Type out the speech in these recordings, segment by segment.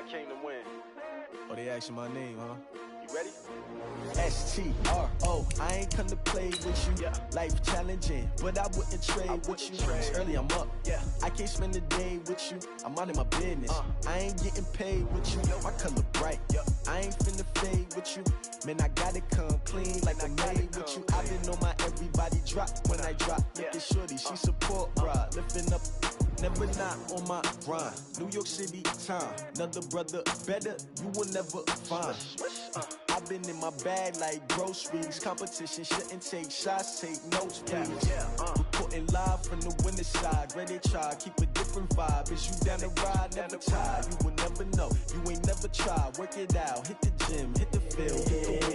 came to win. Oh, they asking my name, huh? You ready? S-T-R-O, I ain't come to play with you. Life challenging, but I wouldn't trade with you. It's early, I'm up. I can't spend a day with you. I'm out of my business. I ain't getting paid with you. My color bright. I ain't finna fade with you. Man, I gotta come clean like I made with you. I've been on my everybody drop when I drop. Look at shorty, she support ride. Lifting up, never not on my grind. New York City time, another brother better, you will never find. I've been in my bag like groceries. Competition shouldn't take shots, take notes, please. Reporting live from the winter side. Ready to try, keep a different vibe. Is you down the ride, never tired. You will never know, you ain't never tried. Work it out, hit the gym, hit the field.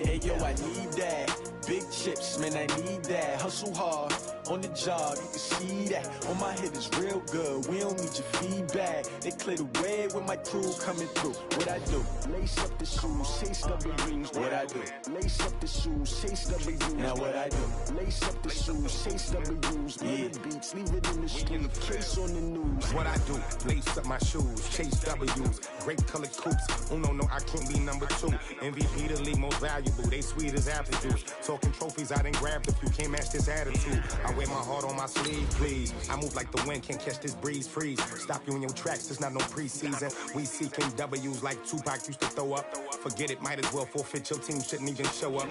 Hey yo, I need that. Big chips, man, I need that. Hustle hard, on the job, you can see that. On my head is real good, we don't need your feedback. They clear the way with my crew coming through. What I do? Lace up the shoes, chase double rings. What I do? Lace up the shoes, chase double U's. Now what I do? Lace up the shoes, chase double U's. Beats, leave it in the street, case on the news. What I do? Lace up my shoes, chase W's. Great colored coops. Oh no, I can't be number 2. MVP the league most valuable. They sweet as apple juice. Talking trophies, I done grabbed a few. Can't match this attitude. I wear my heart on my sleeve, please. I move like the wind, can't catch this breeze. Freeze. Stop you in your tracks. There's not no preseason. We seeking W's like Tupac used to throw up. Forget it, might as well forfeit. Your team shouldn't even show up.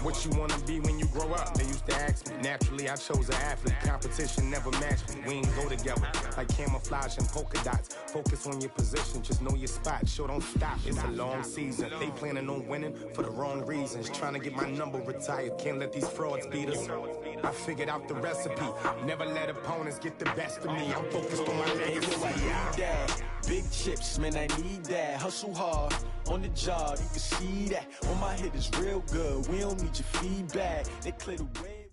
What you wanna be when you grow up? They used to ask me. Naturally, I chose an athlete. Competition never matched me. We ain't go together like camouflage and polka dots. Focus on your position, just know your spot. Sure, don't stop. It's a long season. They planning on winning for the wrong reasons. Trying to get my number retired. Can't let these frauds beat us. I figured out the recipe. Never let opponents get the best of me. I'm focused on my legacy. Big chips, man, I need that. Hustle hard, on the job, you can see that. On my head is real good, we don't need your feedback. They clear the way.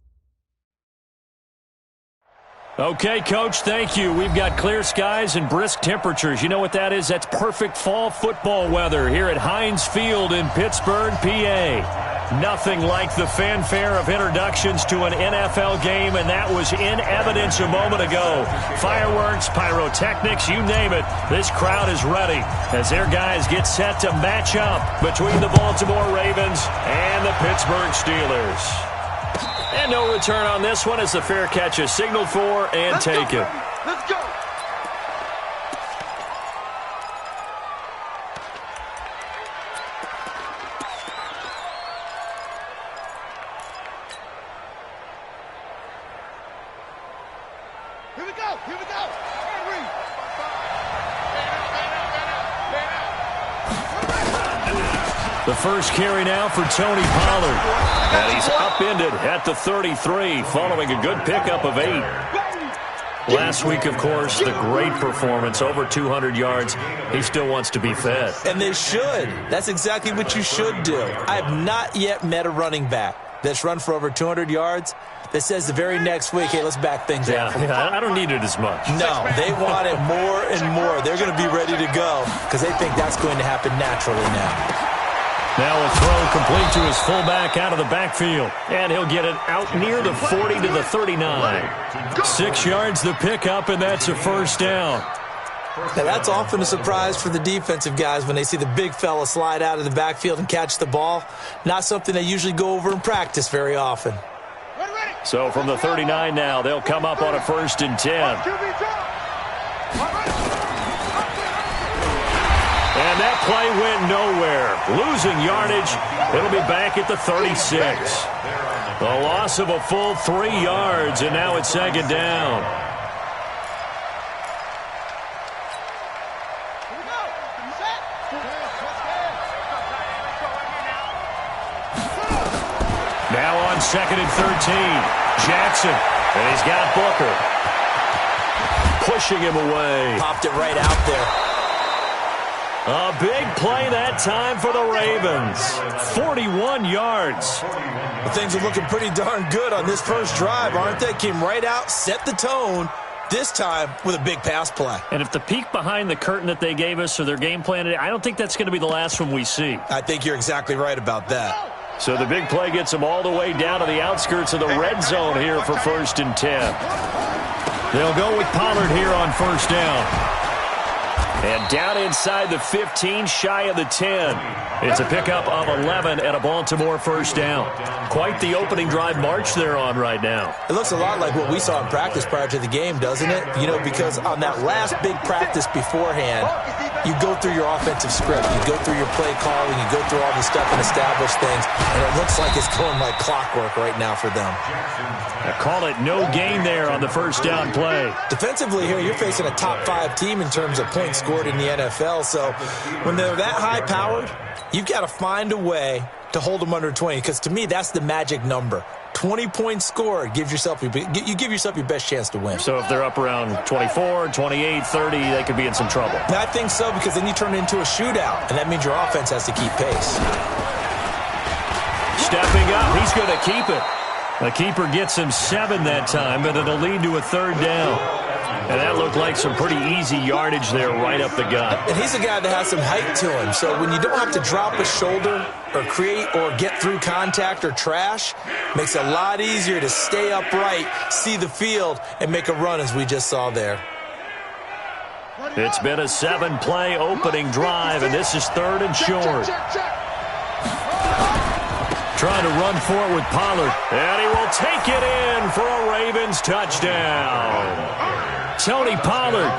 Okay, Coach, thank you. We've got clear skies and brisk temperatures. You know what that is? That's perfect fall football weather here at Heinz Field in Pittsburgh, PA. Nothing like the fanfare of introductions to an NFL game, and that was in evidence a moment ago. Fireworks, pyrotechnics, you name it. This crowd is ready as their guys get set to match up between the Baltimore Ravens and the Pittsburgh Steelers. And no return on this one as the fair catch is signaled for and taken. Let's go. Here we go. Here we go. The first carry now for Tony Pollard. And he's upended at the 33 following a good pickup of 8. Last week, of course, the great performance, over 200 yards. He still wants to be fed. And they should. That's exactly what you should do. I have not yet met a running back that's run for over 200 yards that says the very next week, hey, let's back things up. Yeah, I don't need it as much. No, they want it more and more. They're going to be ready to go because they think that's going to happen naturally now. Now a throw complete to his fullback out of the backfield. And he'll get it out near the 40 to the 39. 6 yards the pickup, and that's a first down. Now that's often a surprise for the defensive guys when they see the big fella slide out of the backfield and catch the ball. Not something they usually go over in practice very often. So from the 39 now, they'll come up on a 1st and 10. And that play went nowhere. Losing yardage. It'll be back at the 36. A loss of a full 3 yards, and now it's 2nd down. Now on 2nd and 13. Jackson. And he's got Booker. Pushing him away. Popped it right out there. A big play that time for the Ravens. 41 yards. Well, things are looking pretty darn good on this first drive, aren't they? Came right out, set the tone, this time with a big pass play. And if the peek behind the curtain that they gave us or their game plan, I don't think that's going to be the last one we see. I think you're exactly right about that. So the big play gets them all the way down to the outskirts of the red zone here for 1st and 10. They'll go with Pollard here on 1st down. And down inside the 15, shy of the 10. It's a pickup of 11 and a Baltimore first down. Quite the opening drive march they're on right now. It looks a lot like what we saw in practice prior to the game, doesn't it? You know, because on that last big practice beforehand, you go through your offensive script. You go through your play calling. You go through all the stuff and establish things. And it looks like it's going like clockwork right now for them. I call it no gain there on the first down play. Defensively here, you're facing a top 5 team in terms of points scored in the NFL. So when they're that high-powered, you've got to find a way to hold them under 20, because to me, that's the magic number. 20 points scored, you give yourself your best chance to win. So if they're up around 24, 28, 30, they could be in some trouble. I think so, because then you turn it into a shootout, and that means your offense has to keep pace. Stepping up, he's going to keep it. The keeper gets him 7 that time, but it'll lead to a third down. And that looked like some pretty easy yardage there right up the gut. And he's a guy that has some height to him, so when you don't have to drop a shoulder or create or get through contact or trash, makes it a lot easier to stay upright, see the field, and make a run as we just saw there. It's been a 7-play opening drive, and this is 3rd and short. Trying to run for it with Pollard. And he will take it in for a Ravens touchdown. Tony Pollard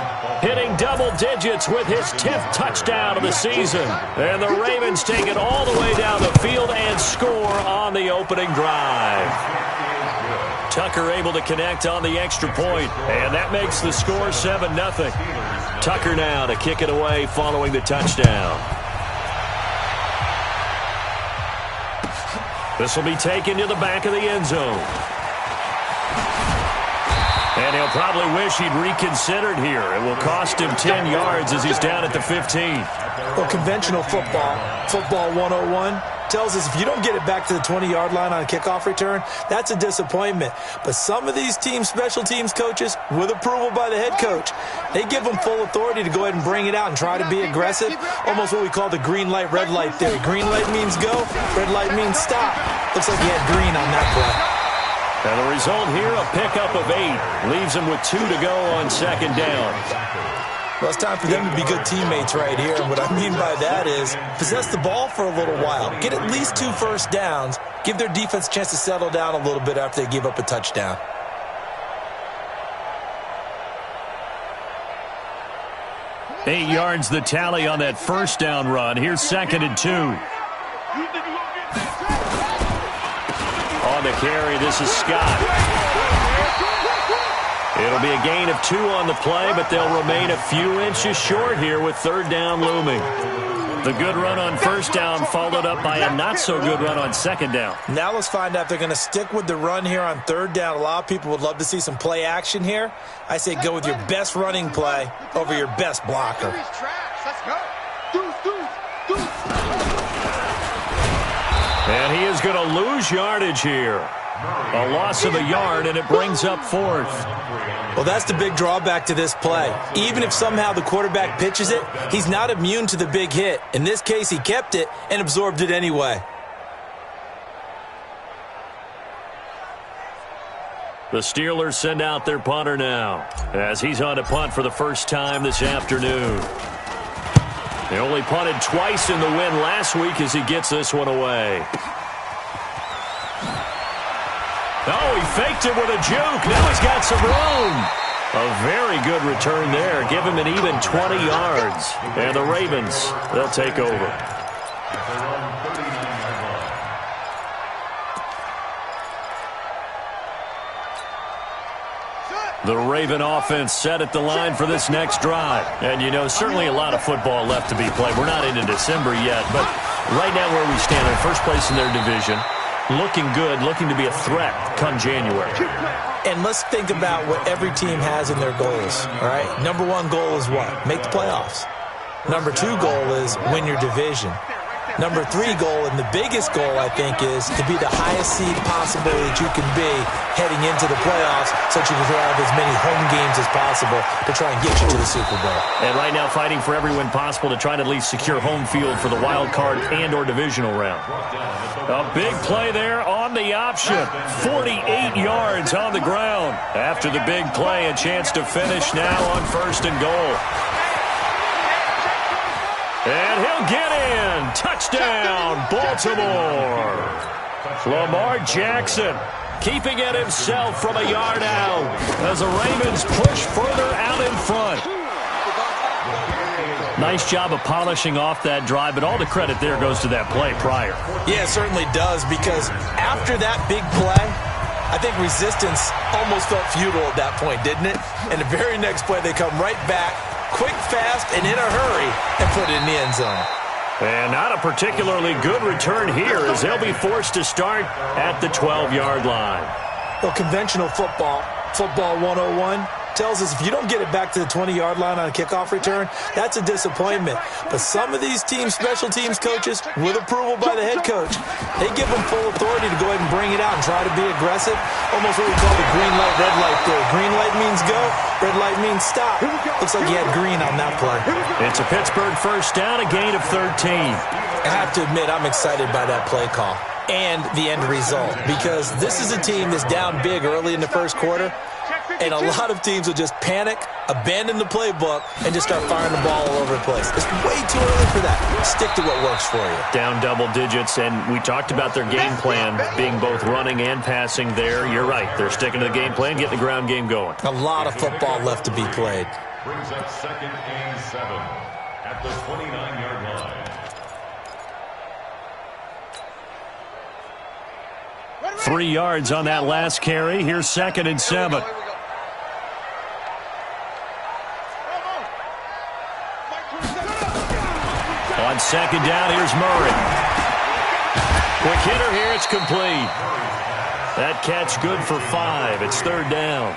hitting double digits with his 10th touchdown of the season. And the Ravens take it all the way down the field and score on the opening drive. Tucker able to connect on the extra point, and that makes the score 7-0. Tucker now to kick it away following the touchdown. This will be taken to the back of the end zone. And he'll probably wish he'd reconsidered here. It will cost him 10 yards as he's down at the 15. Well, conventional football 101, tells us if you don't get it back to the 20-yard line on a kickoff return, that's a disappointment. But some of these teams, special teams coaches, with approval by the head coach, they give them full authority to go ahead and bring it out and try to be aggressive, almost what we call the green light, red light theory. Green light means go, red light means stop. Looks like he had green on that play. And the result here, a pickup of 8. Leaves him with 2 to go on second down. Well, it's time for them to be good teammates right here. And what I mean by that is possess the ball for a little while. Get at least 2 first downs. Give their defense a chance to settle down a little bit after they give up a touchdown. Eight yards the tally on that first down run. Here's 2nd and 2. On the carry, this is Scott. It'll be a gain of 2 on the play, but they'll remain a few inches short here with 3rd down looming. The good run on first down followed up by a not-so-good run on 2nd down. Now let's find out if they're going to stick with the run here on 3rd down. A lot of people would love to see some play action here. I say go with your best running play over your best blocker. And he is going to lose yardage here. A loss of a yard, and it brings up 4th. Well, that's the big drawback to this play. Even if somehow the quarterback pitches it, he's not immune to the big hit. In this case, he kept it and absorbed it anyway. The Steelers send out their punter now, as he's on to punt for the first time this afternoon. They only punted twice in the win last week as he gets this one away. Oh, he faked it with a juke. Now he's got some room. A very good return there. Give him an even 20 yards. And the Ravens, they'll take over. The Raven offense set at the line for this next drive. And, you know, certainly a lot of football left to be played. We're not into December yet, but right now where we stand in first place in their division, looking good, looking to be a threat come January. And let's think about what every team has in their goals, all right? Number 1 goal is what? Make the playoffs. Number 2 goal is win your division. Number 3 goal, and the biggest goal, I think, is to be the highest seed possible that you can be heading into the playoffs so that you can have as many home games as possible to try and get you to the Super Bowl. And right now fighting for every win possible to try to at least secure home field for the wild card and or divisional round. A big play there on the option. 48 yards on the ground. After the big play, a chance to finish now on 1st and goal. And he'll get in. Touchdown, Baltimore. Lamar Jackson keeping it himself from a yard out as the Ravens push further out in front. Nice job of polishing off that drive, but all the credit there goes to that play prior. Yeah, it certainly does, because after that big play, I think resistance almost felt futile at that point, didn't it? And the very next play, they come right back, quick, fast, and in a hurry, and put it in the end zone. And not a particularly good return here, as they'll be forced to start at the 12-yard line. Well, conventional football 101, tells us if you don't get it back to the 20-yard line on a kickoff return, that's a disappointment. But some of these teams, special teams coaches, with approval by the head coach, they give them full authority to go ahead and bring it out and try to be aggressive. Almost what we call the green light, red light theory. Green light means go, red light means stop. Looks like he had green on that play. It's a Pittsburgh first down, a gain of 13. I have to admit, I'm excited by that play call and the end result, because this is a team that's down big early in the first quarter, and a lot of teams will just panic, abandon the playbook, and just start firing the ball all over the place. It's way too early for that. Stick to what works for you. Down double digits, and we talked about their game plan being both running and passing there. You're right. They're sticking to the game plan, getting the ground game going. A lot of football left to be played. Brings up 2nd and 7 at the 29-yard line. 3 yards on that last carry. Here's 2nd and 7. On 2nd down, here's Murray. Quick hitter here, it's complete. That catch good for 5. It's 3rd down.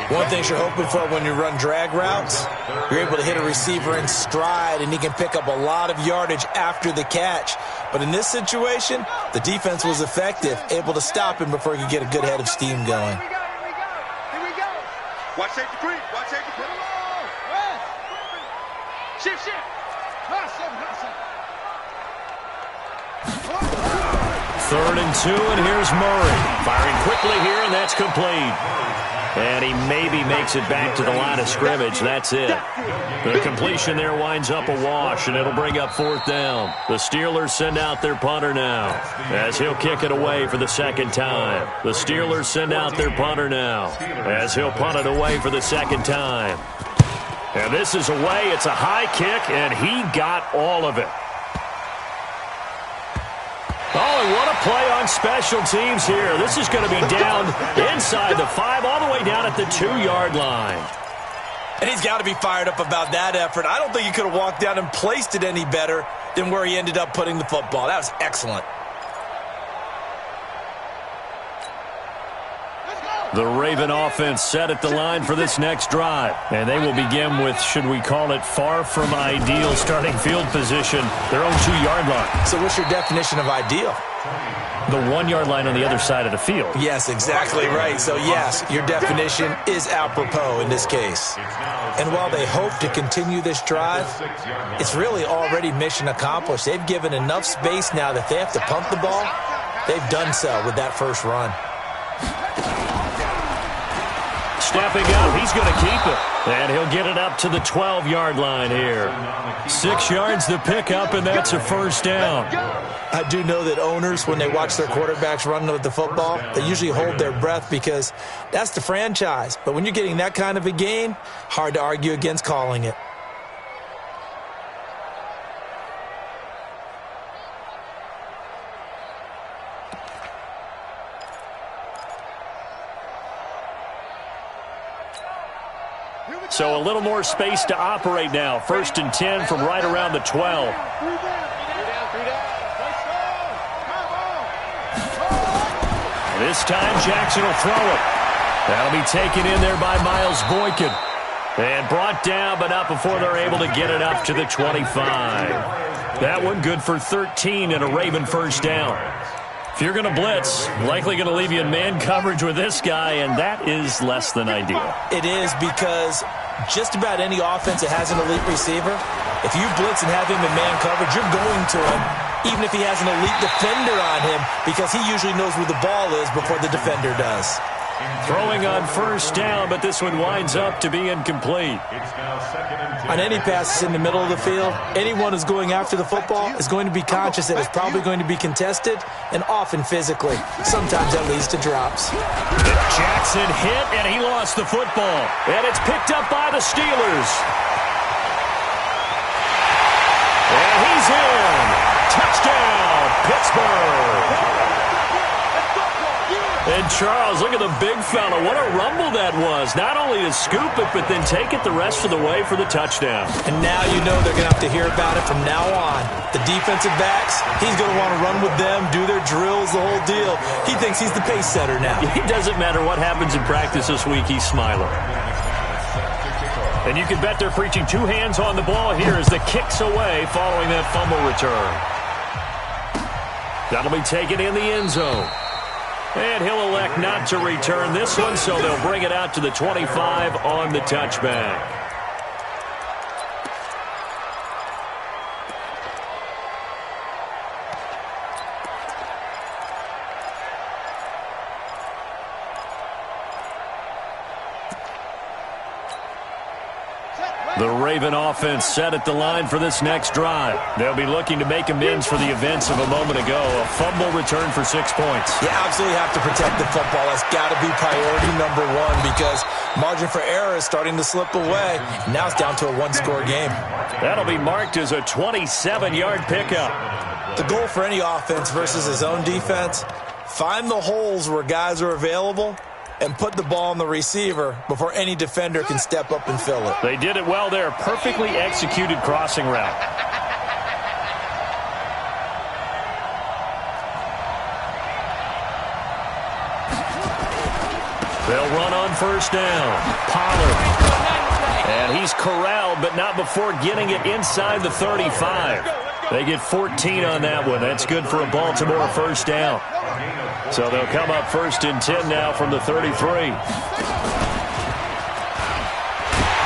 One thing you're hoping for when you run drag routes, you're able to hit a receiver in stride, and he can pick up a lot of yardage after the catch. But in this situation, the defense was effective, able to stop him before he could get a good head of steam going. Here we go. Watch safety three. Watch safety three. Shift. Third and 2, and here's Murray. Firing quickly here, and that's complete. And he maybe makes it back to the line of scrimmage. That's it. The completion there winds up a wash, and it'll bring up 4th down. The Steelers send out their punter now, as he'll kick it away for the 2nd time. The Steelers send out their punter now, as he'll punt it away for the 2nd time. And this is away. It's a high kick, and he got all of it. Oh, and what a play on special teams here. This is going to be down inside the 5, all the way down at the 2-yard line. And he's got to be fired up about that effort. I don't think he could have walked down and placed it any better than where he ended up putting the football. That was excellent. The Raven offense set at the line for this next drive. And they will begin with, should we call it, far from ideal starting field position, their own 2-yard line. So what's your definition of ideal? The 1-yard line on the other side of the field. Yes, exactly right. So, yes, your definition is apropos in this case. And while they hope to continue this drive, it's really already mission accomplished. They've given enough space now that they have to pump the ball. They've done so with that first run. Stepping up, he's going to keep it. And he'll get it up to the 12-yard line here. 6 yards to pick up, and that's a first down. I do know that owners, when they watch their quarterbacks run with the football, they usually hold their breath because that's the franchise. But when you're getting that kind of a gain, hard to argue against calling it. So a little more space to operate now. 1st and 10 from right around the 12. This time Jackson will throw it. That'll be taken in there by Miles Boykin. And brought down, but not before they're able to get it up to the 25. That one good for 13 and a Raven first down. If you're going to blitz, likely going to leave you in man coverage with this guy, and that is less than ideal. It is, because just about any offense that has an elite receiver, if you blitz and have him in man coverage, you're going to him, even if he has an elite defender on him, because he usually knows where the ball is before the defender does. Throwing on first down, but this one winds up to be incomplete. On any passes in the middle of the field, anyone who's going after the football is going to be conscious that it's probably going to be contested and often physically. Sometimes that leads to drops. Jackson hit, and he lost the football. And it's picked up by the Steelers. And he's in. Touchdown, Pittsburgh. And Charles, look at the big fella. What a rumble that was. Not only to scoop it, but then take it the rest of the way for the touchdown. And now you know they're going to have to hear about it from now on. The defensive backs, he's going to want to run with them, do their drills, the whole deal. He thinks he's the pace setter now. It doesn't matter what happens in practice this week, he's smiling. And you can bet they're preaching two hands on the ball here as the kick's away following that fumble return. That'll be taken in the end zone. And he'll elect not to return this one, so they'll bring it out to the 25 on the touchback. The Raven offense set at the line for this next drive. They'll be looking to make amends for the events of a moment ago. A fumble return for 6 points. You absolutely have to protect the football. That's got to be priority number one because margin for error is starting to slip away. Now it's down to a one-score game. That'll be marked as a 27-yard pickup. The goal for any offense versus his own defense, find the holes where guys are available and put the ball on the receiver before any defender can step up and fill it. They did it well there. Perfectly executed crossing route. They'll run on first down. Pollard. And he's corralled, but not before getting it inside the 35. They get 14 on that one. That's good for a Baltimore first down. So they'll come up first and 10 now from the 33.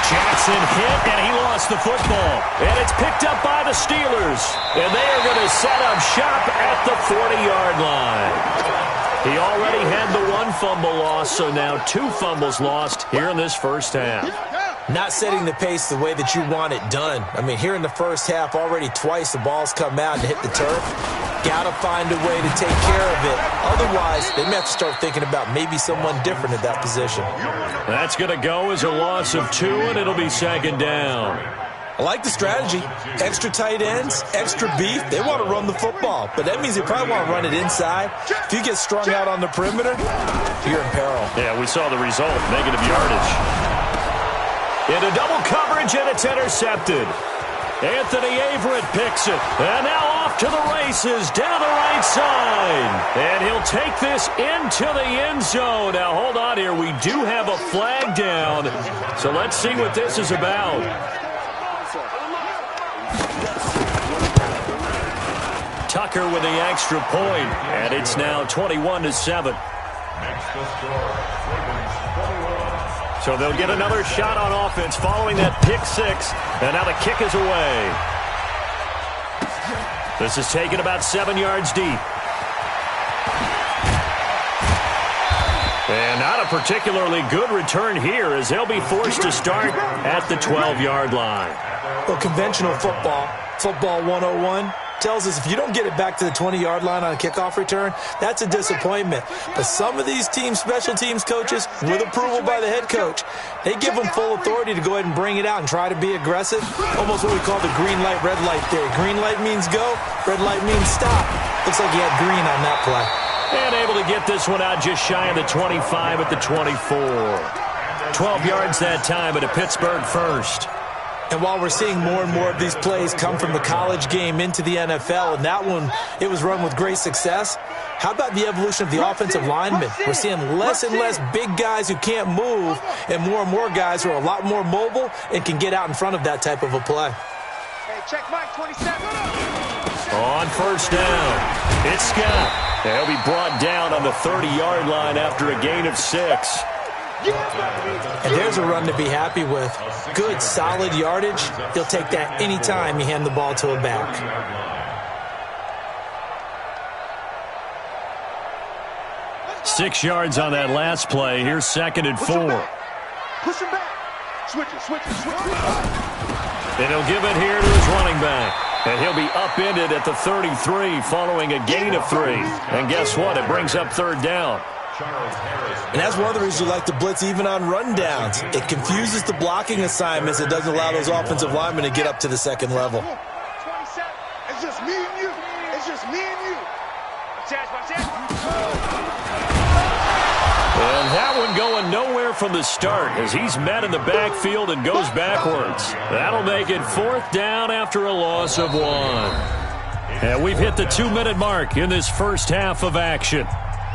Jackson hit, and he lost the football. And it's picked up by the Steelers. And they are going to set up shop at the 40-yard line. He already had the one fumble loss, so now 2 fumbles lost here in this first half. Not setting the pace the way that you want it done. I mean, here in the first half, already twice the ball's come out and hit the turf. Got to find a way to take care of it. Otherwise, they may have to start thinking about maybe someone different at that position. That's going to go as a loss of 2, and it'll be second down. I like the strategy. Extra tight ends, extra beef. They want to run the football, but that means they probably want to run it inside. If you get strung out on the perimeter, you're in peril. Yeah, we saw the result, negative yardage. Into double coverage, and it's intercepted. Anthony Averett picks it. And now off to the races down the right side. And he'll take this into the end zone. Now, hold on here. We do have a flag down. So let's see what this is about. Tucker with the extra point. And it's now 21-7. So they'll get another shot on offense following that pick 6. And now the kick is away. This is taken about 7 yards deep. And not a particularly good return here as they'll be forced to start at the 12-yard line. Well, conventional football, football 101, tells us if you don't get it back to the 20-yard line on a kickoff return, that's a disappointment. But some of these team special teams coaches, with approval by the head coach, they give them full authority to go ahead and bring it out and try to be aggressive. Almost what we call the green light, red light theory. Green light means go, red light means stop. Looks like he had green on that play. And able to get this one out just shy of the 25 at the 24. 12 yards that time, but a Pittsburgh first. And while we're seeing more and more of these plays come from the college game into the NFL, and that one, it was run with great success, how about the evolution of the offensive linemen? We're seeing less and less big guys who can't move and more guys who are a lot more mobile and can get out in front of that type of a play. Hey, check Mike 27. On first down, it's Scott. They'll be brought down on the 30-yard line after a gain of 6. And there's a run to be happy with. Good, solid yardage. He'll take that any time you hand the ball to a back. 6 yards on that last play. Here's 2nd and 4. Push him back. Switch it. And he'll give it here to his running back. And he'll be upended at the 33 following a gain of 3. And guess what? It brings up 3rd down. And that's one of the reasons you like to blitz even on rundowns. It confuses the blocking assignments. It doesn't allow those offensive linemen to get up to the second level. 27. It's just me and you. And that one going nowhere from the start as he's met in the backfield and goes backwards. That'll make it 4th down after a loss of 1. And we've hit the 2-minute mark in this first half of action.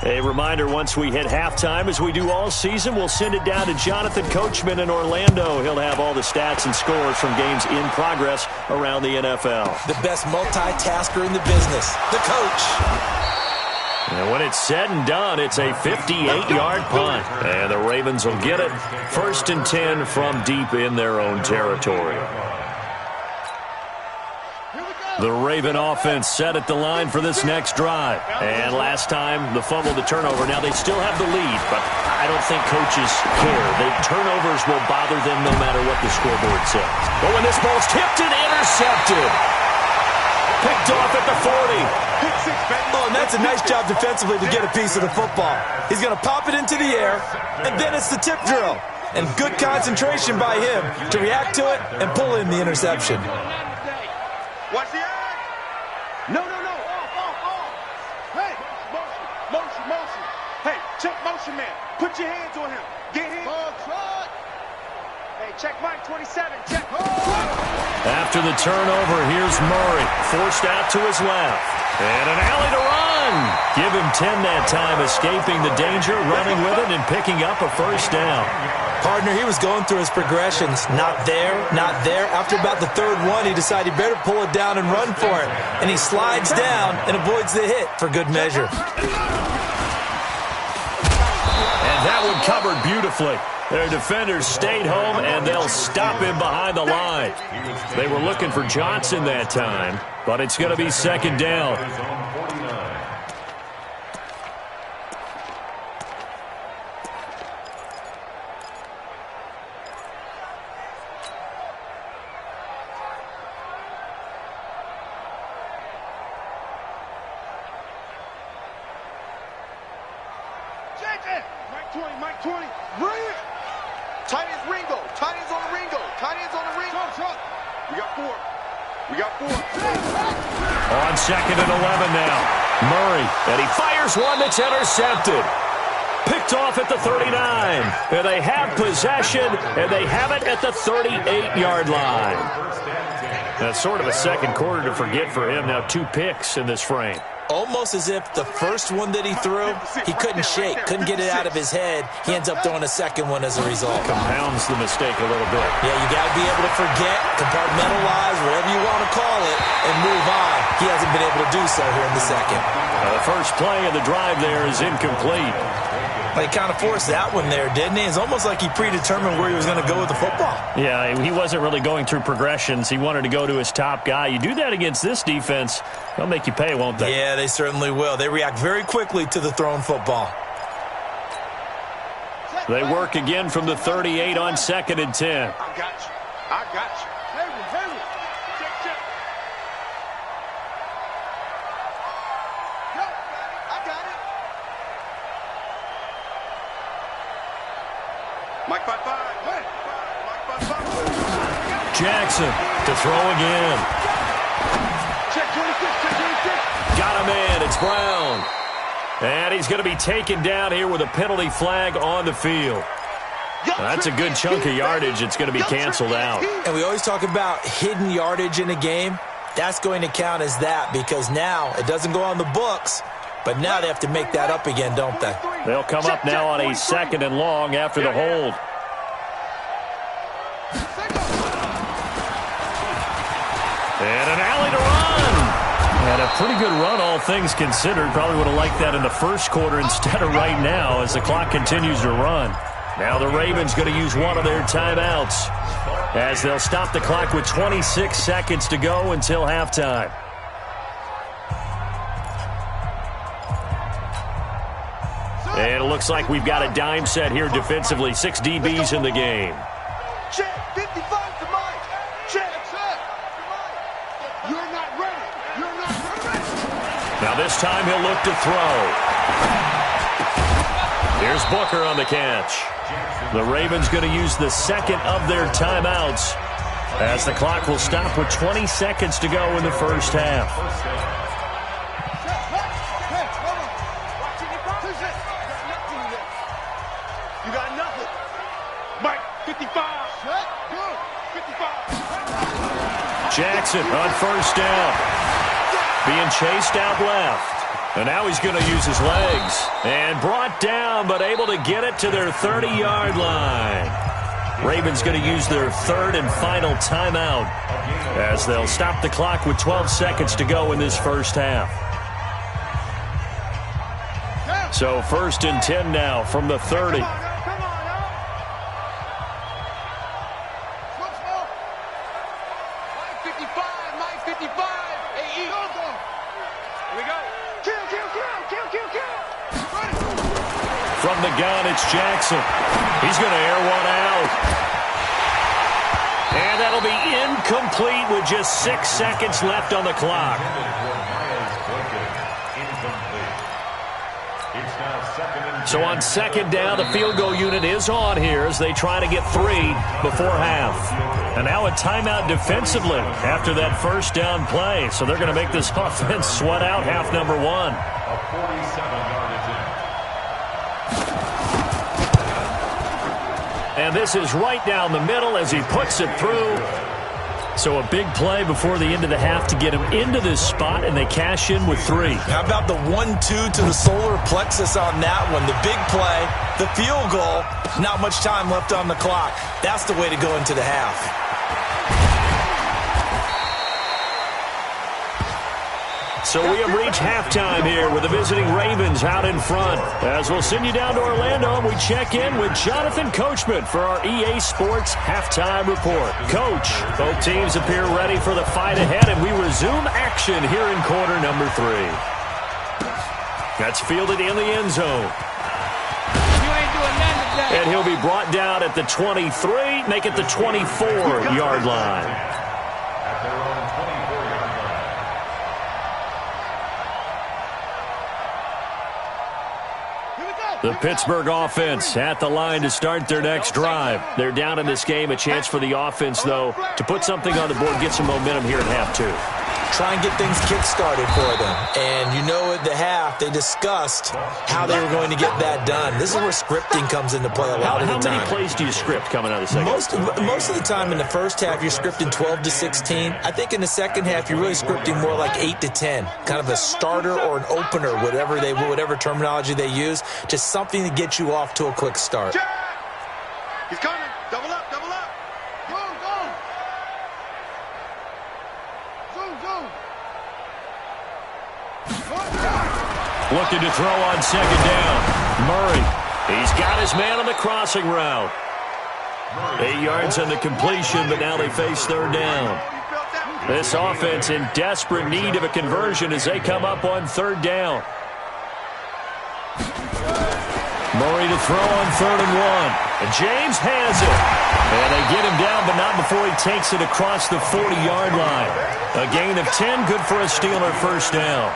A reminder, once we hit halftime, as we do all season, we'll send it down to Jonathan Coachman in Orlando. He'll have all the stats and scores from games in progress around the NFL. The best multitasker in the business, the coach. And when it's said and done, it's a 58-yard punt. And the Ravens will get it. 1st and 10 from deep in their own territory. The Raven offense set at the line for this next drive. And last time, the fumble, the turnover. Now, they still have the lead, but I don't think coaches care. The turnovers will bother them no matter what the scoreboard says. But when this ball's tipped and intercepted. Picked off at the 40. Oh, and that's a nice job defensively to get a piece of the football. He's going to pop it into the air, and then it's the tip drill. And good concentration by him to react to it and pull in the interception. Watch the eye. No. Off. Hey, motion. Hey, check motion man. Put your hands on him. Get him. Hey, check Mike 27. Check. After the turnover, here's Murray. Forced out to his left. And an alley to run. Give him 10 that time, escaping the danger, running with it, and picking up a 1st down. Partner, he was going through his progressions. Not there. After about the 3rd one, he decided he better pull it down and run for it. And he slides down and avoids the hit for good measure. And that one covered beautifully. Their defenders stayed home, and they'll stop him behind the line. They were looking for Johnson that time, but it's going to be 2nd down. Mike 20. Bring it. Tight ends Ringo. Tight ends on the Ringo. We got 4. On 2nd and 11 now. Murray. And he fires one that's intercepted. Picked off at the 39. And they have possession, and they have it at the 38-yard line. That's sort of a second quarter to forget for him. Now 2 picks in this frame. Almost as if the first one that he threw, he couldn't shake, couldn't get it out of his head. He ends up throwing a second one as a result. Compounds the mistake a little bit. Yeah, you got to be able to forget, compartmentalize, whatever you want to call it, and move on. He hasn't been able to do so here in the second. The first play of the drive there is incomplete. He kind of forced that one there, didn't he? It's almost like he predetermined where he was going to go with the football. Yeah, he wasn't really going through progressions. He wanted to go to his top guy. You do that against this defense, they'll make you pay, won't they? Yeah, they certainly will. They react very quickly to the thrown football. They work again from the 38 on 2nd and 10. I got you. Hey. Check. Yo, I got it. Mike 5-5. Jackson to throw again. Check 26. Got him in. It's Brown. And he's going to be taken down here with a penalty flag on the field. That's a good chunk of yardage. It's going to be canceled out. And we always talk about hidden yardage in a game. That's going to count as that because now it doesn't go on the books, but now they have to make that up again, don't they? They'll come up now on a 2nd and long after the hold. And an alley to run. And a pretty good run, all things considered. Probably would have liked that in the first quarter instead of right now as the clock continues to run. Now the Ravens going to use one of their timeouts as they'll stop the clock with 26 seconds to go until halftime. And it looks like we've got a dime set here defensively. 6 DBs in the game. Check, 55 to Mike. Check. You're not ready. You're not ready. Now this time he'll look to throw. Here's Booker on the catch. The Ravens going to use the second of their timeouts as the clock will stop with 20 seconds to go in the first half. You got nothing. Mike, 55. 55. Jackson on first down. Being chased out left. And now he's going to use his legs. And brought down, but able to get it to their 30-yard line. Ravens going to use their third and final timeout as they'll stop the clock with 12 seconds to go in this first half. So 1st and 10 now from the 30. From the gun, it's Jackson. He's going to air one out. And that'll be incomplete with just 6 seconds left on the clock. So on second down, the field goal unit is on here as they try to get 3 before half. And now a timeout defensively after that first down play. So they're going to make this offense sweat out half number 1. A 47-yard attempt. And this is right down the middle as he puts it through. So a big play before the end of the half to get him into this spot, and they cash in with 3. How about the 1-2 to the solar plexus on that one? The big play, the field goal, not much time left on the clock. That's the way to go into the half. So we have reached halftime here with the visiting Ravens out in front. As we'll send you down to Orlando, and we check in with Jonathan Coachman for our EA Sports Halftime Report. Coach, both teams appear ready for the fight ahead, and we resume action here in quarter number 3. That's fielded in the end zone. And he'll be brought down at the 23, make it the 24-yard line. The Pittsburgh offense at the line to start their next drive. They're down in this game. A chance for the offense, though, to put something on the board, get some momentum here at half 2. Try and get things kick-started for them. And you know at the half, they discussed how they were going to get that done. This is where scripting comes into play a lot of the time. How many plays do you script coming out of the second? Most of the time in the first half, you're scripting 12 to 16. I think in the second half, you're really scripting more like 8 to 10. Kind of a starter or an opener, whatever terminology they use. Just something to get you off to a quick start. He's coming. Double up, double up. Go, go. Looking to throw on second down. Murray. He's got his man on the crossing route. 8 yards on the completion, but now they face third down. This offense in desperate need of a conversion as they come up on third down. Murray to throw on 3rd and 1. And James has it. And they get him down, but not before he takes it across the 40-yard line. A gain of 10, good for a Steeler first down.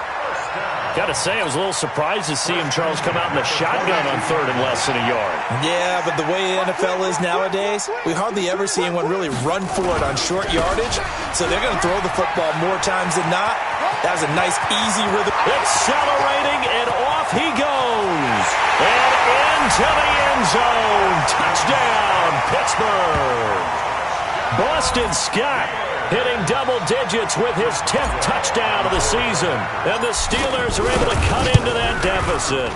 Got to say, I was a little surprised to see him, Charles, come out in the shotgun on 3rd and less than a yard. Yeah, but the way the NFL is nowadays, we hardly ever see anyone really run for it on short yardage. So they're going to throw the football more times than not. That was a nice, easy rhythm. Accelerating, and off he goes. And into the end zone. Touchdown, Pittsburgh. Boston Scott hitting double digits with his 10th touchdown of the season. And the Steelers are able to cut into that deficit.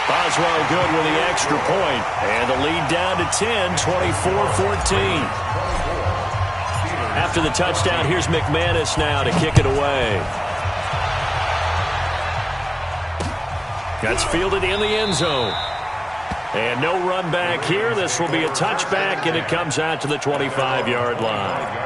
Boswell good with the extra point. And the lead down to 10, 24-14. After the touchdown, here's McManus now to kick it away. That's fielded in the end zone. And no run back here. This will be a touchback, and it comes out to the 25-yard line.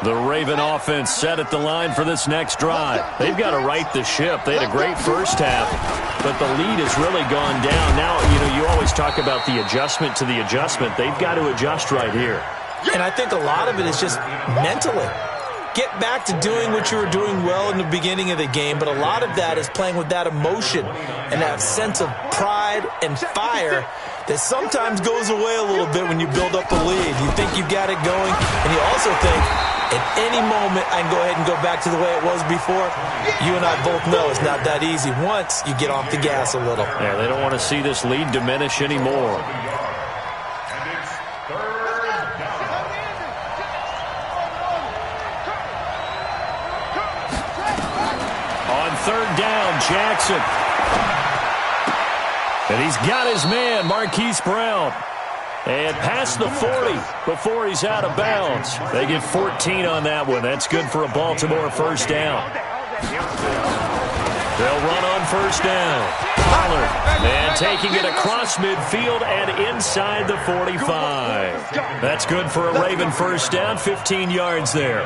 The Raven offense set at the line for this next drive. They've got to right the ship. They had a great first half, but the lead has really gone down. Now, you always talk about the adjustment to the adjustment. They've got to adjust right here. And I think a lot of it is just mentally. Get back to doing what you were doing well in the beginning of the game, but a lot of that is playing with that emotion and that sense of pride and fire that sometimes goes away a little bit when you build up a lead. You think you've got it going, and you also think, at any moment, I can go ahead and go back to the way it was before. You and I both know it's not that easy once you get off the gas a little. Yeah, they don't want to see this lead diminish anymore. On third down, Jackson. And he's got his man, Marquise Brown. And past the 40 before he's out of bounds. They get 14 on that one. That's good for a Baltimore first down. They'll run on first down. Pollard. And taking it across midfield and inside the 45. That's good for a Raven first down. 15 yards there.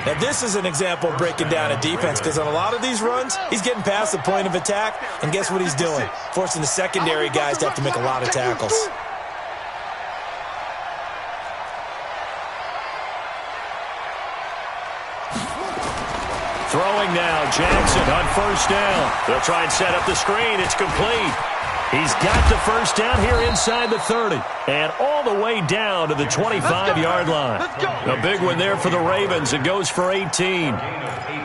Now, this is an example of breaking down a defense, because on a lot of these runs, he's getting past the point of attack, and guess what he's doing? Forcing the secondary guys to have to make a lot of tackles. Throwing now, Jackson on first down. They'll try and set up the screen. It's complete. He's got the first down here inside the 30. And all the way down to the 25-yard line. A big one there for the Ravens. It goes for 18.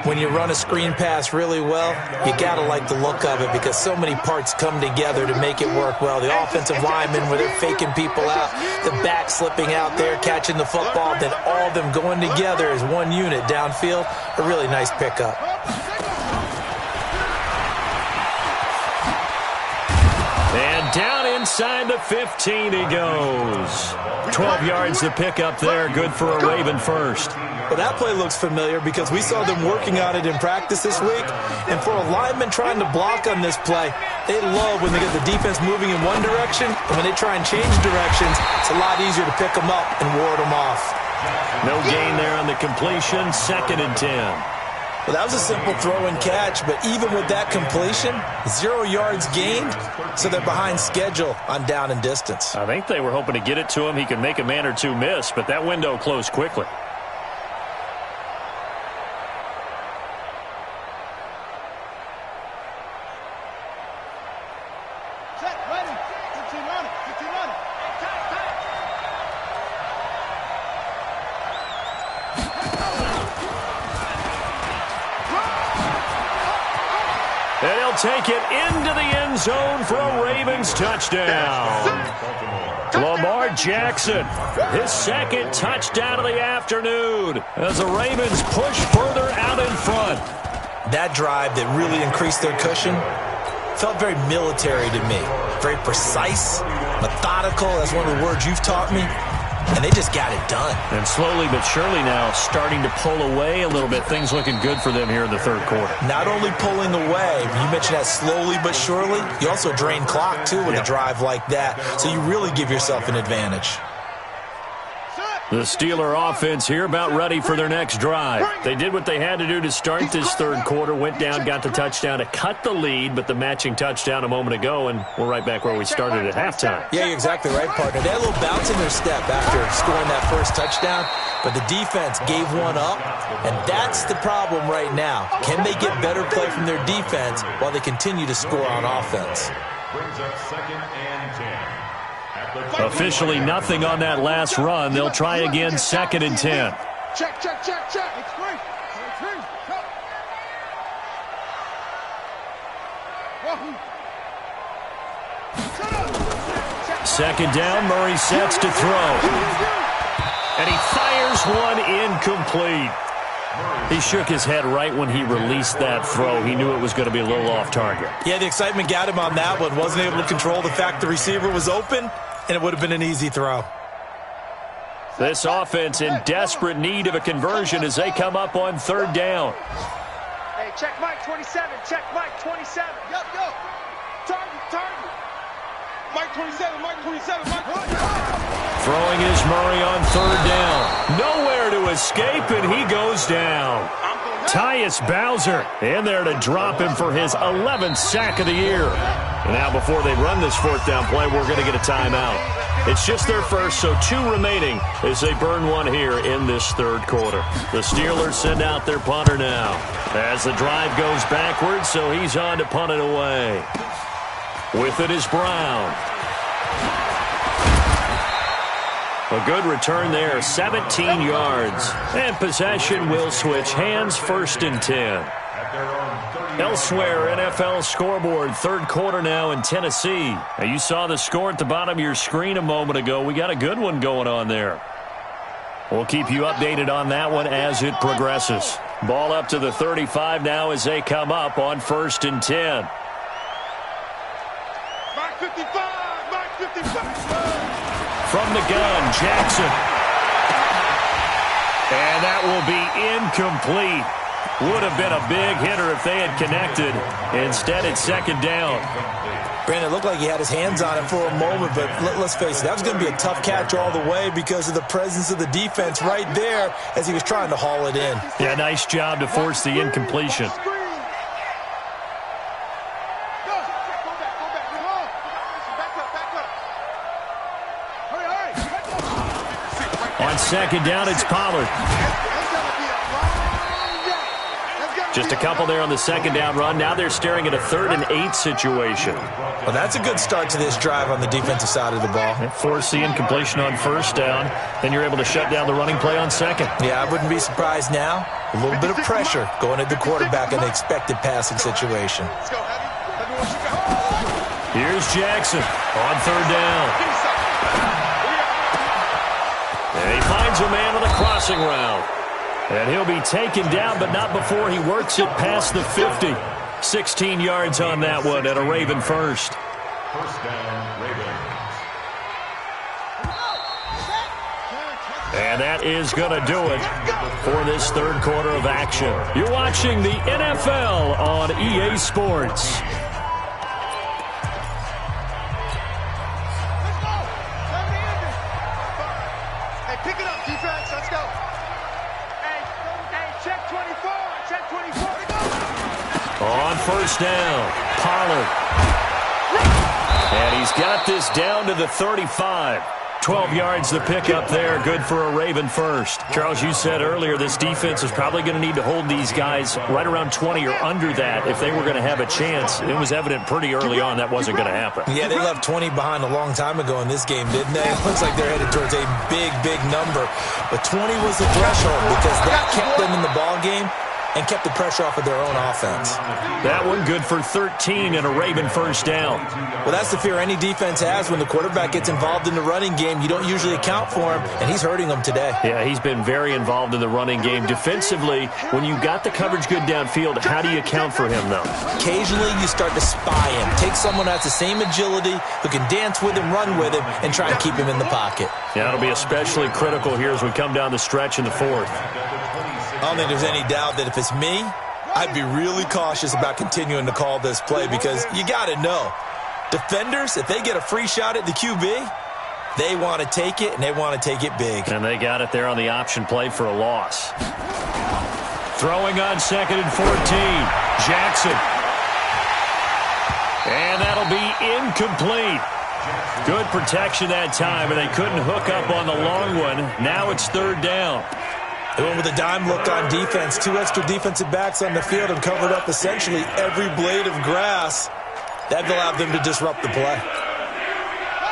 When you run a screen pass really well, you got to like the look of it, because so many parts come together to make it work well. The offensive linemen, where they're faking people out, the back slipping out there, catching the football, then all of them going together as one unit downfield. A really nice pickup. And down inside the 15 he goes. 12 yards to pick up there. Good for a Raven first. Well, that play looks familiar because we saw them working on it in practice this week. And for a lineman trying to block on this play, they love when they get the defense moving in one direction. And when they try and change directions, it's a lot easier to pick them up and ward them off. No gain there on the completion. 2nd and 10. Well, that was a simple throw and catch, but even with that completion, 0 yards gained, so they're behind schedule on down and distance. I think they were hoping to get it to him. He could make a man or two miss, but that window closed quickly. And he'll take it into the end zone for a Ravens touchdown. Lamar Jackson, his 2nd touchdown of the afternoon as the Ravens push further out in front. That drive that really increased their cushion felt very military to me. Very precise, methodical. That's one of the words you've taught me. And they just got it done. And slowly but surely now starting to pull away a little bit. Things looking good for them here in the 3rd quarter. Not only pulling away, you mentioned that slowly but surely. You also drain clock, too, with a drive like that. So you really give yourself an advantage. The Steeler offense here about ready for their next drive. They did what they had to do to start this 3rd quarter. Went down, got the touchdown to cut the lead, but the matching touchdown a moment ago, and we're right back where we started at halftime. Yeah, you're exactly right, partner. They had a little bounce in their step after scoring that first touchdown, but the defense gave one up, and that's the problem right now. Can they get better play from their defense while they continue to score on offense? Brings up 2nd and 10. Officially nothing on that last run. They'll try again, 2nd and 10. Check. It's free. Second down, Murray sets to throw. And he fires one incomplete. He shook his head right when he released that throw. He knew it was going to be a little off target. Yeah, the excitement got him on that one. Wasn't able to control the fact the receiver was open, and it would have been an easy throw. This offense in desperate need of a conversion as they come up on 3rd down. Hey, check Mike 27. Check Mike 27. Yo. Target. Mike 27. Throwing is Murray on 3rd down. Nowhere to his escape, and he goes down. Tyus Bowser in there to drop him for his 11th sack of the year. And now before they run this fourth down play, we're going to get a timeout. It's just their first, so 2 remaining as they burn one here in this third quarter. The Steelers send out their punter now as the drive goes backwards, so he's on to punt it away. With it is Brown. A good return there, 17 yards. And possession will switch hands, 1st and 10. Elsewhere, NFL scoreboard, third quarter now in Tennessee. Now, you saw the score at the bottom of your screen a moment ago. We got a good one going on there. We'll keep you updated on that one as it progresses. Ball up to the 35 now as they come up on 1st and 10. Mark 55, Mark 55. From the gun, Jackson. And that will be incomplete. Would have been a big hitter if they had connected. Instead, it's 2nd down. Brandon, it looked like he had his hands on it for a moment, but let's face it, that was going to be a tough catch all the way because of the presence of the defense right there as he was trying to haul it in. Yeah, nice job to force the incompletion. On 2nd down, it's Pollard. Just a couple there on the 2nd down run. Now they're staring at a 3rd and 8 situation. Well, that's a good start to this drive on the defensive side of the ball. Force the incompletion on 1st down. Then you're able to shut down the running play on 2nd. Yeah, I wouldn't be surprised now. A little bit of pressure going at the quarterback in the expected passing situation. Here's Jackson on 3rd down. And he finds a man on the crossing route. And he'll be taken down, but not before he works it past the 50. 16 yards on that one at a Raven first. 1st down, Ravens. And that is going to do it for this third quarter of action. You're watching the NFL on EA Sports. Hey, pick it up, defense. Let's go. Hey, check 24. Check 24. On 1st down, Pollard. And he's got this down to the 35. 12 yards the pickup there. Good for a Raven first. Charles, you said earlier this defense is probably going to need to hold these guys right around 20 or under that if they were going to have a chance. It was evident pretty early on that wasn't going to happen. Yeah, they left 20 behind a long time ago in this game, didn't they? It looks like they're headed towards a big, big number. But 20 was the threshold because that kept them in the ball game and kept the pressure off of their own offense. That one good for 13 and a Raven first down. Well, that's the fear any defense has when the quarterback gets involved in the running game. You don't usually account for him, and he's hurting them today. Yeah, he's been very involved in the running game. Defensively, when you got the coverage good downfield, how do you account for him, though? Occasionally, you start to spy him. Take someone who has the same agility, who can dance with him, run with him, and try and keep him in the pocket. Yeah, that'll be especially critical here as we come down the stretch in the fourth. I don't think there's any doubt that if it's me, I'd be really cautious about continuing to call this play because you got to know, defenders, if they get a free shot at the QB, they want to take it, and they want to take it big. And they got it there on the option play for a loss. Throwing on 2nd and 14, Jackson. And that'll be incomplete. Good protection that time, and they couldn't hook up on the long one. Now it's 3rd down. They went with a dime look on defense. 2 extra defensive backs on the field and covered up essentially every blade of grass. That allowed them to disrupt the play.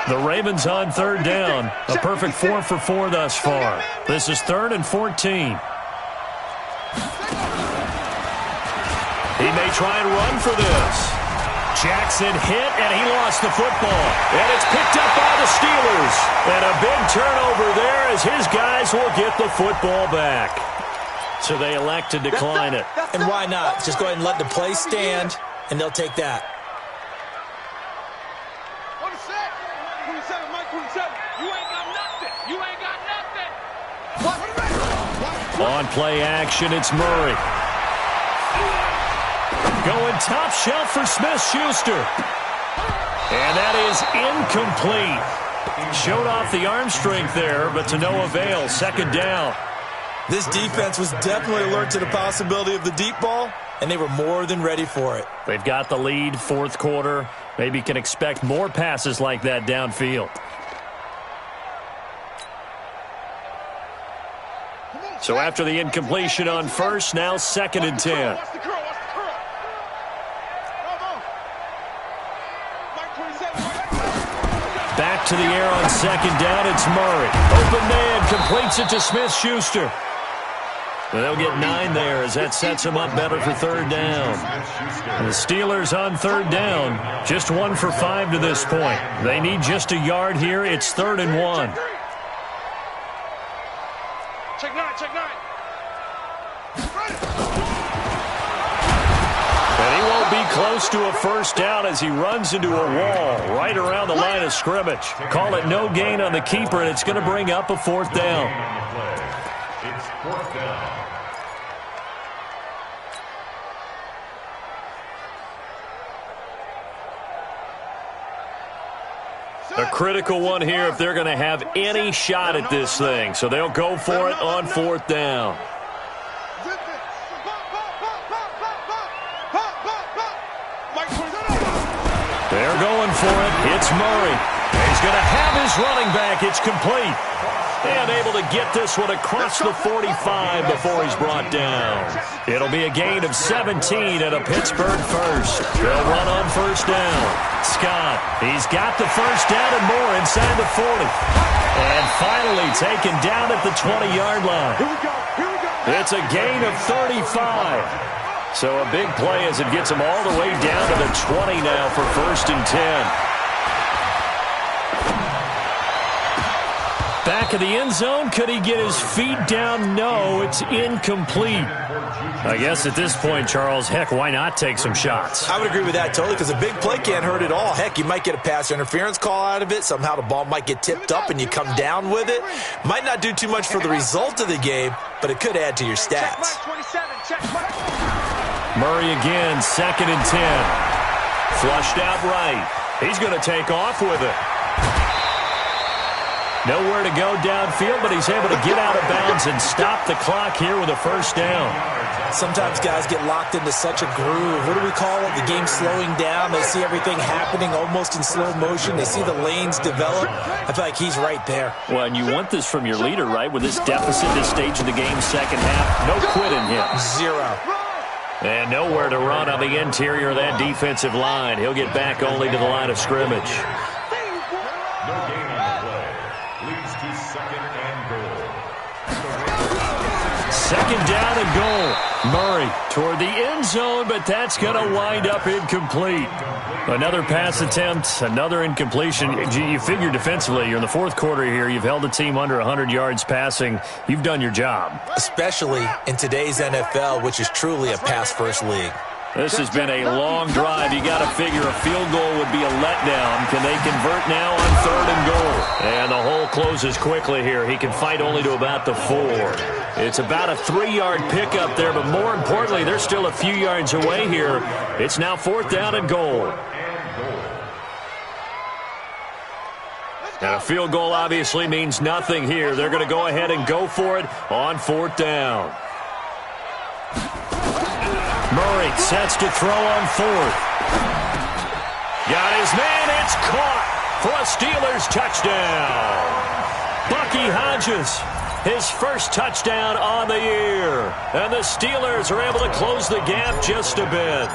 The Ravens on 3rd down. A perfect 4 for 4 thus far. This is 3rd and 14. He may try and run for this. Jackson hit, and he lost the football. And it's picked up by the Steelers. And a big turnover there as his guys will get the football back. So they elect to decline it. And why not? Just go ahead and let the play stand, and they'll take that. 27, Mike 27. You ain't got nothing. You ain't got nothing. On play action, it's Murray. Going top shelf for Smith-Schuster. And that is incomplete. Showed off the arm strength there, but to no avail. 2nd down. This defense was definitely alert to the possibility of the deep ball, and they were more than ready for it. They've got the lead, fourth quarter. Maybe can expect more passes like that downfield. So after the incompletion on first, now 2nd and 10. Back to the air on 2nd down. It's Murray. Open man, completes it to Smith-Schuster. And they'll get 9 there as that sets them up better for 3rd down. The Steelers on 3rd down, just 1 for 5 to this point. They need just a yard here. It's 3rd and 1. Check 9, check 9. And he won't be close to a first down as he runs into a wall right around the line of scrimmage. Call it no gain on the keeper, and it's going to bring up a 4th down. It's 4th down. A critical one here if they're going to have any shot at this thing. So they'll go for it on 4th down. They're going for it. It's Murray. He's going to have his running back. It's complete. And able to get this one across the 45 before he's brought down. It'll be a gain of 17 and a Pittsburgh first. They'll run on 1st down. Scott, he's got the first down and more inside the 40. And finally taken down at the 20-yard line. It's a gain of 35. So a big play as it gets him all the way down to the 20 now for 1st and 10. Back of the end zone. Could he get his feet down? No, it's incomplete. I guess at this point, Charles, heck, why not take some shots? I would agree with that totally because a big play can't hurt at all. Heck, you might get a pass interference call out of it. Somehow the ball might get tipped up and you come down with it. Might not do too much for the result of the game, but it could add to your stats. Murray again, 2nd and 10. Flushed out right. He's going to take off with it. Nowhere to go downfield, but he's able to get out of bounds and stop the clock here with a first down. Sometimes guys get locked into such a groove. What do we call it? The game slowing down. They see everything happening almost in slow motion. They see the lanes develop. I feel like he's right there. Well, and you want this from your leader, right? With this deficit, this stage of the game, second half, no quitting him. 0. And nowhere to run on the interior of that defensive line. He'll get back only to the line of scrimmage. No gain on the play. Leads to 2nd and goal. 2nd down and goal. Murray toward the end zone, but that's going to wind up incomplete. Another pass attempt, another incompletion. You figure defensively, you're in the 4th quarter here. You've held the team under 100 yards passing. You've done your job. Especially in today's NFL, which is truly a pass-first league. This has been a long drive. You got to figure a field goal would be a letdown. Can they convert now on 3rd and goal? And the hole closes quickly here. He can fight only to about the 4. It's about a 3-yard pickup there, but more importantly, they're still a few yards away here. It's now 4th down and goal. And a field goal obviously means nothing here. They're going to go ahead and go for it on 4th down. Murray sets to throw on 4th. Got his man. It's caught for a Steelers touchdown. Bucky Hodges, his first touchdown on the year. And the Steelers are able to close the gap just a bit.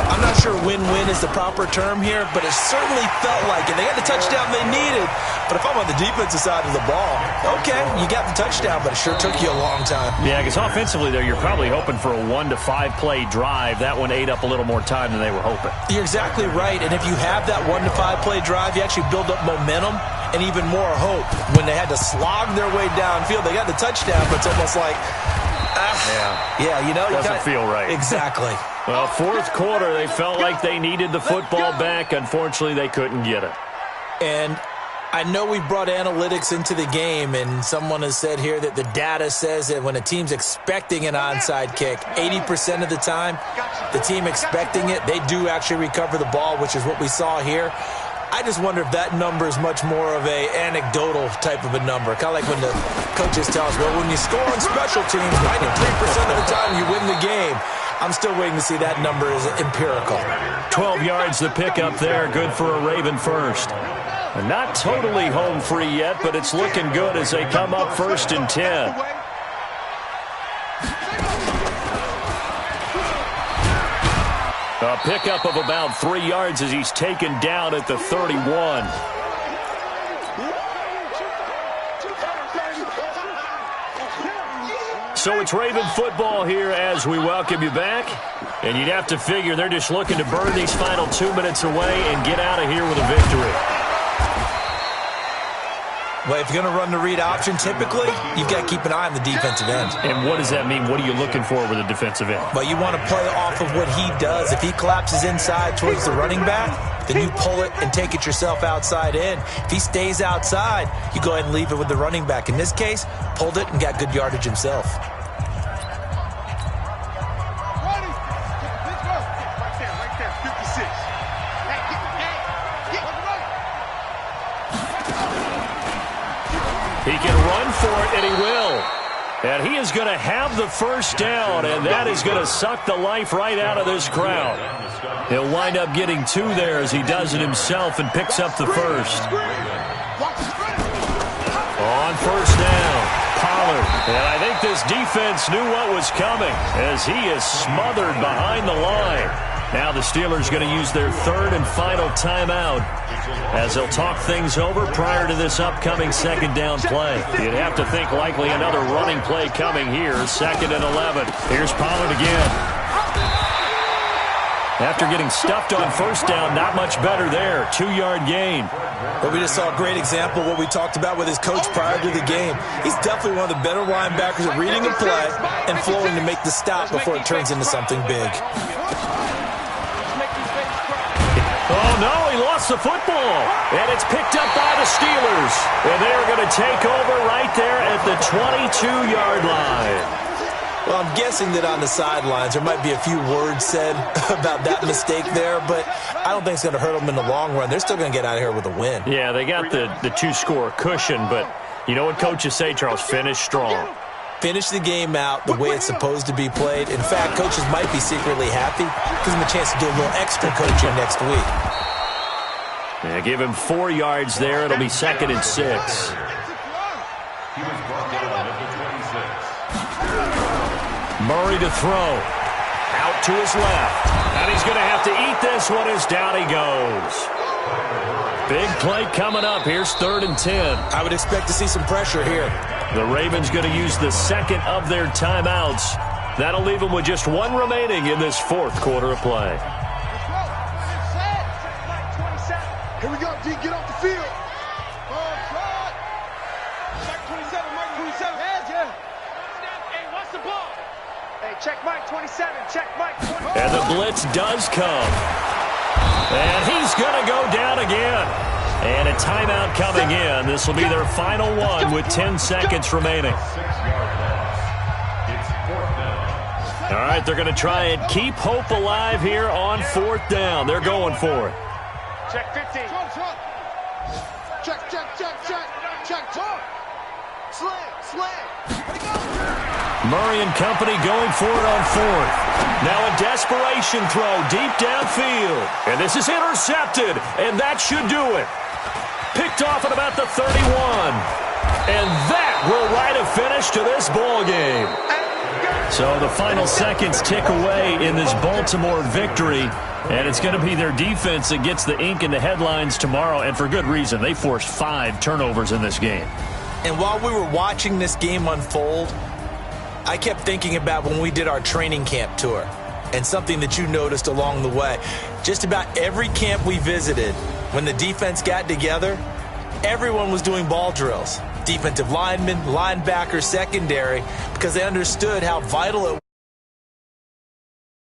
I'm not sure win-win is the proper term here, but it certainly felt like it. They got the touchdown they needed. But if I'm on the defensive side of the ball, okay, you got the touchdown, but it sure took you a long time. Yeah, because offensively there, you're probably hoping for a 1 to 5 play drive. That one ate up a little more time than they were hoping. You're exactly right. And if you have that 1 to 5 play drive, you actually build up momentum and even more hope. When they had to slog their way downfield, they got the touchdown, but it's almost like, yeah, you know, doesn't feel right. Exactly. Well, 4th quarter, they felt like they needed the football back. Unfortunately, they couldn't get it. And I know we brought analytics into the game, and someone has said here that the data says that when a team's expecting an onside kick, 80% of the time, the team expecting it, they do actually recover the ball, which is what we saw here. I just wonder if that number is much more of a anecdotal type of a number. Kind of like when the coaches tell us, well, when you score on special teams, 93% of the time you win the game. I'm still waiting to see that number is empirical. 12 yards to pick up there. Good for a Raven first. Not totally home free yet, but it's looking good as they come up 1st and 10. A pickup of about 3 yards as he's taken down at the 31. So it's Raven football here as we welcome you back. And you'd have to figure they're just looking to burn these final 2 minutes away and get out of here with a victory. Well, if you're going to run the read option, typically, you've got to keep an eye on the defensive end. And what does that mean? What are you looking for with a defensive end? Well, you want to play off of what he does. If he collapses inside towards the running back, then you pull it and take it yourself outside in. If he stays outside, you go ahead and leave it with the running back. In this case, pulled it and got good yardage himself. He can run for it, and he will. And he is going to have the first down, and that is going to suck the life right out of this crowd. He'll wind up getting 2 there as he does it himself and picks up the first. On first down, Pollard. And I think this defense knew what was coming as he is smothered behind the line. Now the Steelers going to use their 3rd and final timeout as they'll talk things over prior to this upcoming 2nd down play. You'd have to think likely another running play coming here, 2nd and 11. Here's Pollard again. After getting stuffed on first down, not much better there. 2-yard gain. But we just saw a great example of what we talked about with his coach prior to the game. He's definitely one of the better linebackers at reading a play and flowing to make the stop before it turns into something big. Oh, no, he lost the football. And it's picked up by the Steelers. And they're going to take over right there at the 22-yard line. Well, I'm guessing that on the sidelines there might be a few words said about that mistake there, but I don't think it's going to hurt them in the long run. They're still going to get out of here with a win. Yeah, they got the 2-score cushion, but you know what coaches say, Charles? Finish strong. Finish the game out the way it's supposed to be played. In fact, coaches might be secretly happy. Gives them a chance to do a little extra coaching next week. Yeah, give him 4 yards there. It'll be 2nd and 6. He was brought down at the 26. Murray to throw. Out to his left. And he's going to have to eat this one as down he goes. Big play coming up. Here's 3rd and 10. I would expect to see some pressure here. The Ravens going to use the 2nd of their timeouts. That'll leave them with just 1 remaining in this 4th quarter of play. Here we go, D. Get off the field. Mike 27, Mike 27. Hey, watch the ball. Hey, check Mike 27. Check Mike 27. And the blitz does come. And he's going to go down again. And a timeout coming in. This will be their final one with 10 seconds remaining. 6-yard loss. It's 4th down. All right, they're going to try and keep hope alive here on 4th down. They're going for it. Check 15. Check. Slam. Murray and company going for it on 4th. Now a desperation throw deep downfield. And this is intercepted, and that should do it. Picked off at about the 31. And that will write a finish to this ball game. So the final seconds tick away in this Baltimore victory. And it's going to be their defense that gets the ink in the headlines tomorrow, and for good reason. They forced 5 turnovers in this game. And while we were watching this game unfold, I kept thinking about when we did our training camp tour and something that you noticed along the way. Just about every camp we visited, when the defense got together, everyone was doing ball drills. Defensive linemen, linebackers, secondary, because they understood how vital it was.